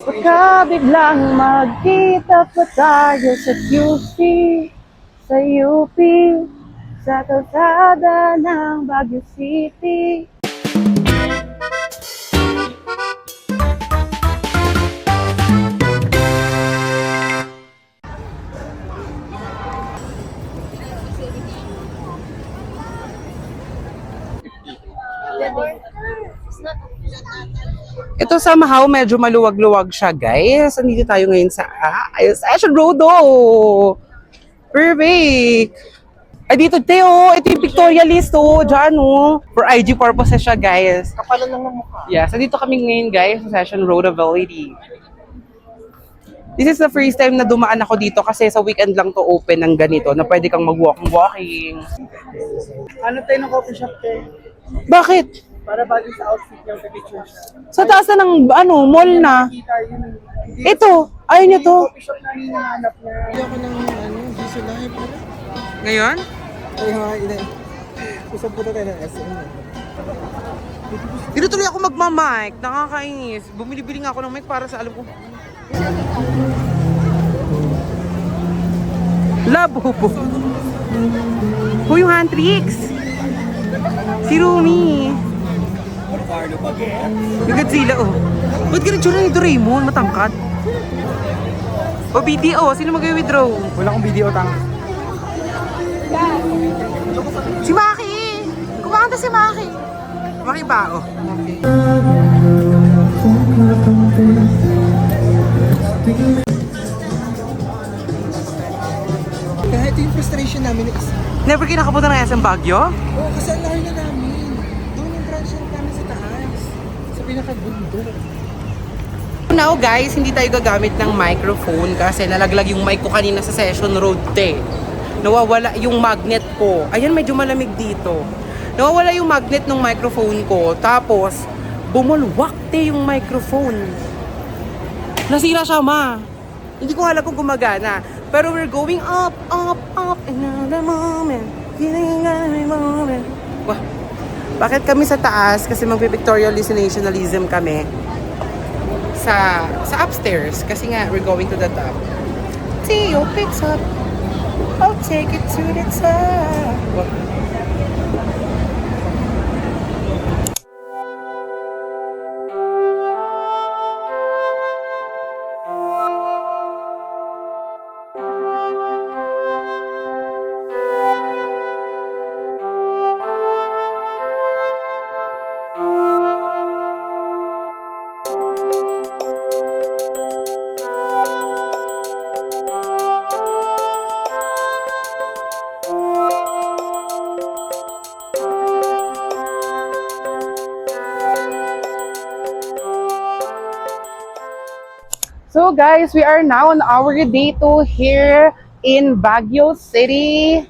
Baka biglang magkita pa tayo sa QC, sa UP, sa kalsada ng Baguio City. Ito sa Mahaw, medyo maluwag-luwag siya, guys. Andito tayo ngayon sa Session Road. Perfect! Ay, dito, Teo. Ito yung pictorialist, dyan, For IG purposes siya, guys. Kapalan lang ng mukha. Yes, andito kami ngayon, guys, sa Session Road of LED. This is the first time na dumaan ako dito kasi sa weekend lang to open ng ganito na pwede kang mag-walking. Ano tayo ng coffee shop tayo? Bakit? Para bagay sa outfit niya, sa picture siya. Sa taas na ng, mall na. Kita yun. Ito, ayun niyo to. Coffee shop na hinahanap niya. Hindi ako ng diesel live. Ngayon? Ay, ha, usap po tayo ng SM. Dito tuloy ako magmamic. Nakakainis. Bumili-bili nga ako ng mic para sa alam ko. Labo po. Yung Handtrix. Si Rumi. Yung Godzilla, Ba't ganun tsura ni Doraemon? Matangkad. O BDO, sino mag-withdraw? Wala akong video tang. Si Maki! Kumakanta si Maki! Maki ba, Kahit yung frustration namin is, Never kayo nakapunta ng SM Baguio? kasi ang layo na namin. Doon yung branch namin sa taas. Sa pinaka-bundok. Now guys, hindi tayo gagamit ng microphone kasi nalaglag yung mic ko kanina sa Session Road, Nawawala yung magnet ko. Ayan, medyo malamig dito. Nawawala yung magnet ng microphone ko. Tapos, bumulwak, yung microphone. Nasira siya, ma. Hindi ko alam kung gumagana. Pero we're going up, up, up, another moment. Feeling another moment. Wah, bakit kami sa taas? Kasi magpipictorial nationalism kami. Sa upstairs. Kasi nga, we're going to the top. Theo picks up. I'll take it to the top. Wah. So guys, we are now on our day 2 here in Baguio City.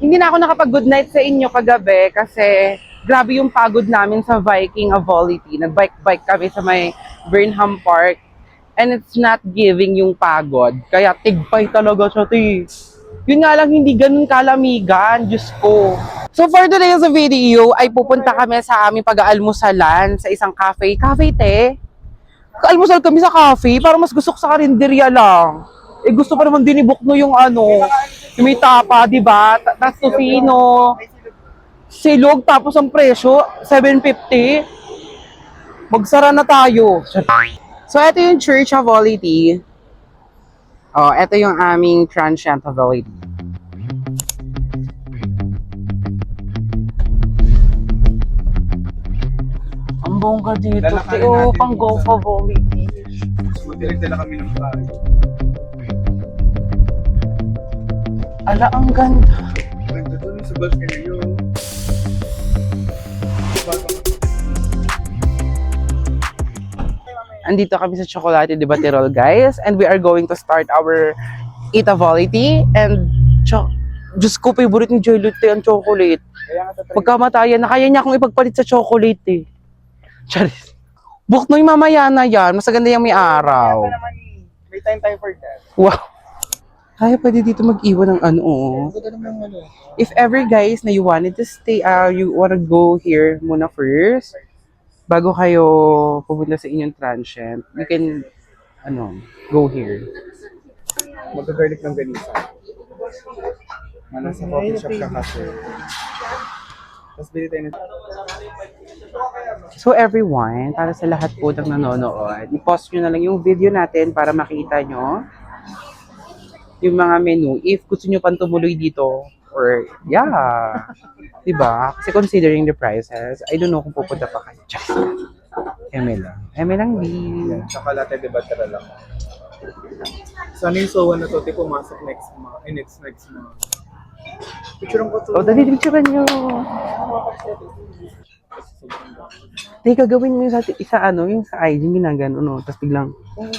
Hindi na ako nakapag-good night sa inyo kagabi kasi grabe yung pagod namin sa Viking Avolity. Nag-bike kami sa may Burnham Park and it's not giving yung pagod. Kaya tigpay talaga siya, Yun nga lang, hindi ganun kalamigan, Diyos ko. So for today's video, ay pupunta kami sa aming pag-aalmusalan sa isang cafe. Cafe, Almusal kami sa cafe, parang mas gusto ko sa karinderya lang. Gusto pa naman dinibok no yung yung may tapa, di ba? Tapos tocino, silog, tapos ang presyo, 750. Magsara na tayo. So, ito yung Church of Olity. Ito yung aming transient of Olity. Ang bongga dito, pang golf of Olity. Direct na kami ng bahay. Ala, ang ganda. Ganda doon sa balcony yun. Andito kami sa Chocolate de Baterol, guys. And we are going to start our Itavolity. And, Diyos ko, favorite ni Joy Lute ang chocolate. Pagkamatayan na, kaya niya akong ipagpalit sa chocolate, Charis. Book no yung mamaya na yan. Mas maganda yung may araw. May time for that. Wow. Kaya pwede dito mag-iwan ng If ever, guys, na you wanted to stay, you wanna go here muna first, bago kayo pupunta sa inyong transient, you can go here. Magka-garlic ng ganisa. Nasa coffee shop ka kasi. Tapos bili tayo nito. So everyone, para sa lahat po ng nanonood, i-pause nyo na lang yung video natin para makita nyo yung mga menu. If gusto nyo pang tumuloy dito, or yeah, diba? Kasi considering the prices, I don't know kung pupunta pa kayo. Just eme lang, B. Tsaka latte de batera lang. Sana yung sowa na to, di pumasok next month. Picture ko to. O, dali, picturean nyo. Hindi, gagawin mo yung yung sa IG, ginagano, no? Tapos biglang,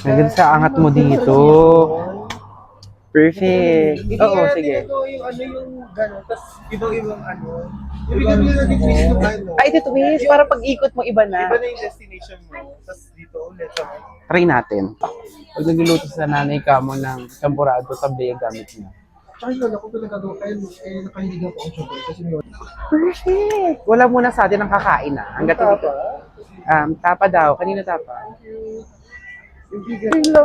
hanggang sa angat mo dito. Perfect. Oo, sige. Ito yung yung gano'n, tapos ibang ibigyan mo na twist yung Ay, ito twist. Para pag-ikot mo, iba na. Iba na yung destination mo. Tapos dito ulit. Try natin. Pag nagluluto sa nanay ka mo ng champurado, sablé ang gamit niya. Tsaka yung lola ko pinagagawa kayo, nakahilig ako ang chocolate. Kasi may Perfect! Wala muna sa atin ang kakain na. Hanggat dito. Tapa daw. Kanina tapa? Hello!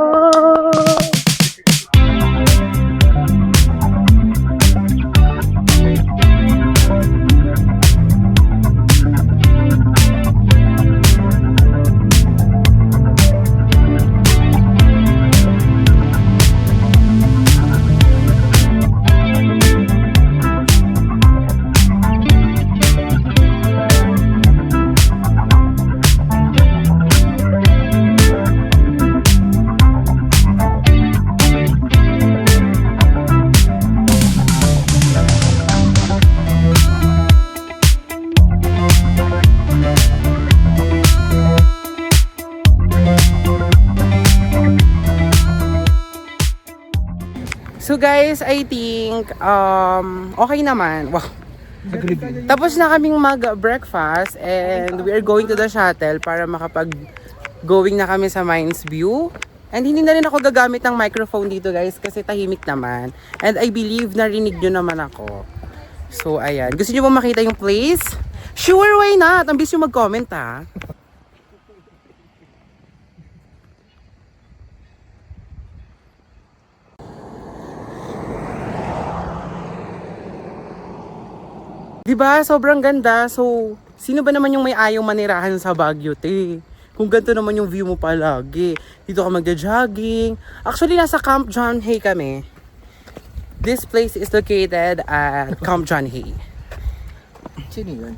So guys, I think okay naman. Wow. Tapos na kaming mag-breakfast and we are going to the shuttle para makapag-going na kami sa Mines View. And hindi na rin ako gagamit ng microphone dito guys kasi tahimik naman. And I believe narinig nyo naman ako. So ayan. Gusto nyo ba makita yung place? Sure, why not? Ang bilis nyo mag-comment ha. Diba? Sobrang ganda. So, sino ba naman yung may ayaw manirahan sa Baguio, te? Kung ganito naman yung view mo palagi. Dito ka magja-jogging. Actually, nasa Camp John Hay kami. This place is located at Camp John Hay. Sino yun?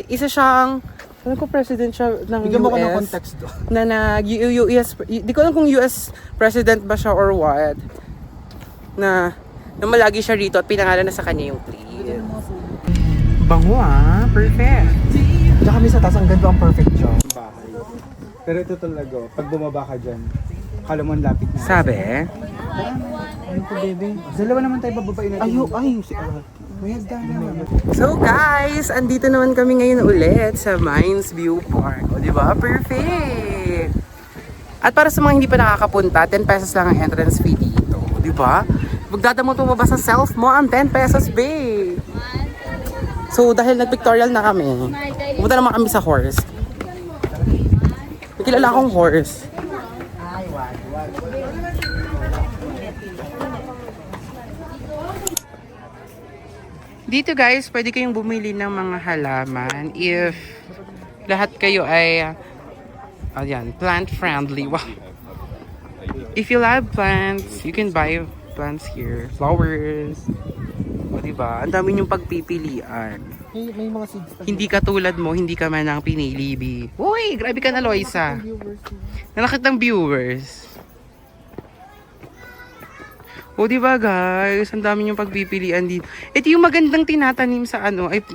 Isa siyang, alam ko president siya ng Bigyan mo ko ng US. context do. US, di ko alam kung US president ba siya or what. Na malagi siya rito at pinangalan na sa kanya yung place. Bango ah, perfect. Tsaka kami sa taas, ang ganda ang perfect job. Bahay. Pero ito talaga, pag bumaba ka dyan, akala mo ang lapit na. Sabi? Ano po, bebe? Dalawa naman tayo bababain natin. May hagdan naman. So guys, andito naman kami ngayon ulit sa Mines View Park. O diba? Perfect! At para sa mga hindi pa nakakapunta, 10 pesos lang ang entrance fee dito. O diba? Magdadamo tumaba sa self mo ang 10 pesos, babe! So dahil nag-pictorial na kami, pumunta naman kami sa horse. May kilala akong horse. Dito guys, pwede kayong bumili ng mga halaman if lahat kayo ay plant friendly. Wow. If you love plants, you can buy plants here. Flowers. O diba? Ang dami yung pagpipilian. May mga seeds pa. Hindi katulad mo, hindi ka man ang pinili, B. Uy, grabe ka na, Loisa. Nalakit ng viewers. O diba guys, ang dami yung pagpipilian dito. Ito yung magandang tinatanim sa ay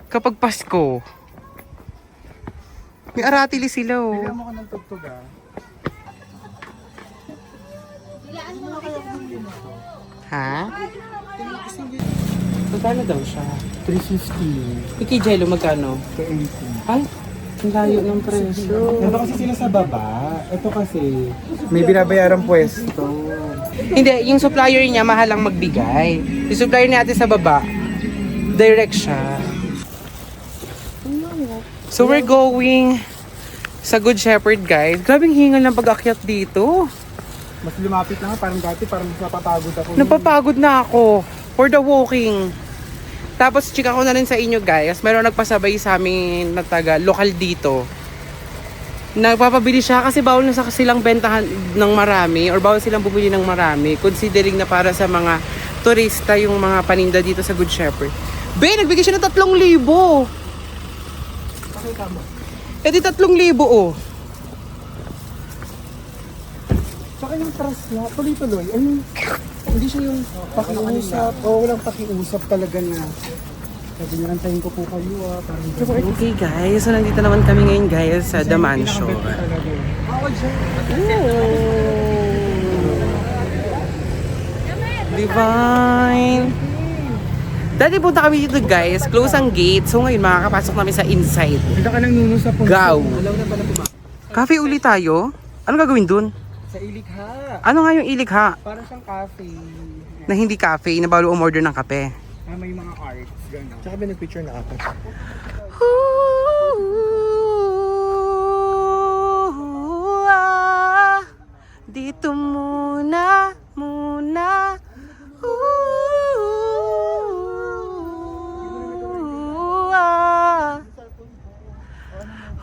kapag Pasko. May aratili sila oh. Bigyan mo ko ng tugtog ah. Ha? Magkano daw siya? 350. Kay Jello, magkano? 280. Ay, ang layo ng presyo. Ito kasi sila sa baba. Ito kasi may binabayarang pwesto. Hindi, yung supplier niya mahal ang magbigay. Yung supplier natin sa baba, direct siya. So we're going Sa Good Shepherd, guys. Grabing hingal ng pag-akyat dito. Mas lumapit lang, parang dati, parang napapagod ako. Napapagod na ako for the walking. Tapos, chika ko na rin sa inyo, guys. Meron nagpasabay sa amin na taga lokal dito. Nagpapabili siya kasi bawal na sa silang bentahan ng marami or bawal silang bumili ng marami. Considering na para sa mga turista yung mga paninda dito sa Good Shepherd. Be, nagbigay siya ng 3,000. Pakita mo. Eh di 3,000 oh. Saka yung trust niya, tuloy-tuloy. Ay, hindi siya yung pakiusap. O, walang pakiusap talaga na. Sabi niya, antayin ko po kayo parang Okay guys, so nandito naman kami ngayon guys sa The Mansion. Divine! Dati punta kami dito guys, close ang gate. So ngayon makakapasok namin sa inside. Kita ka nang nuno sa punso. Gaw! Alaw na pala pumasok. Cafe uli tayo? Ano gagawin dun? Sa ilikha. Ano nga yung ilikha? Parang siyang cafe. Na hindi cafe, na bawal umorder ng kape. May mga arts, gano'n. Tsaka binag-picture na ako. Dito muna.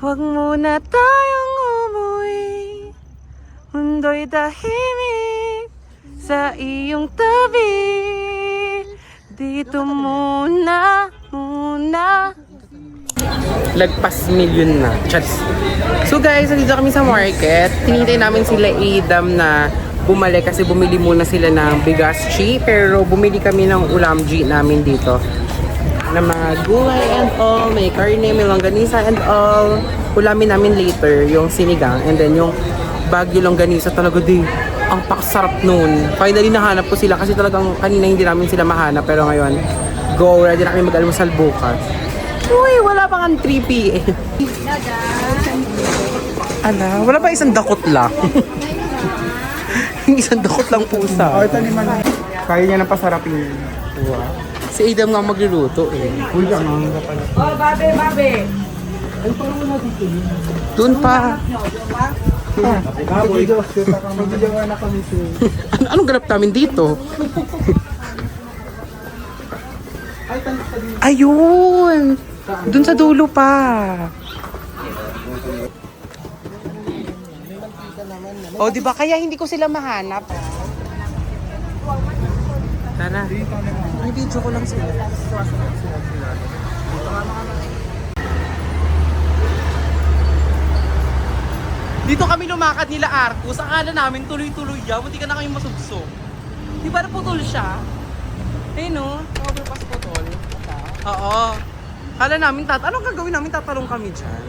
Huwag muna tayong umuwi. Mundo'y tahimik sa iyong tabi. Dito muna. Lagpas milyon na. Chats. So guys, nandito kami sa market. Tinintay namin sila Adam na bumalik kasi bumili muna sila ng bigas chi. Pero bumili kami ng ulam G namin dito. Na mga gulay and all, may karne, may longganisa and all. Ulamin namin later yung sinigang and then yung Baguio longganisa talaga di. Ang pakasarap nun. Finally nahanap ko sila kasi talagang kanina hindi namin sila mahanap pero ngayon go, ready na kami mag-almusal bukas. Uy, wala pa kang 3 p.m. Ala, wala pa isang dakot lang. Isang dakot lang pusa. Ito ni Manang. Kaya niya nang pasarapin. Wow. Si Adam nga magluluto eh. Uy, ang mga pala. Oh, babe. Ay, parang wala dito yun. Doon pa. Baboy. Magdijawa na kami siya. Anong ganap namin dito? Ayun! Doon sa dulo pa. O, di ba? Kaya hindi ko sila mahanap. Tara. Video ko lang sila. Dito kami lumakad nila Arcus. Akala namin tuloy-tuloy yan. Buti ka na kami masubso. Di ba naputol siya? Eh no? Overpass putol. Oo. Akala namin anong gagawin namin? Tatalong kami dyan.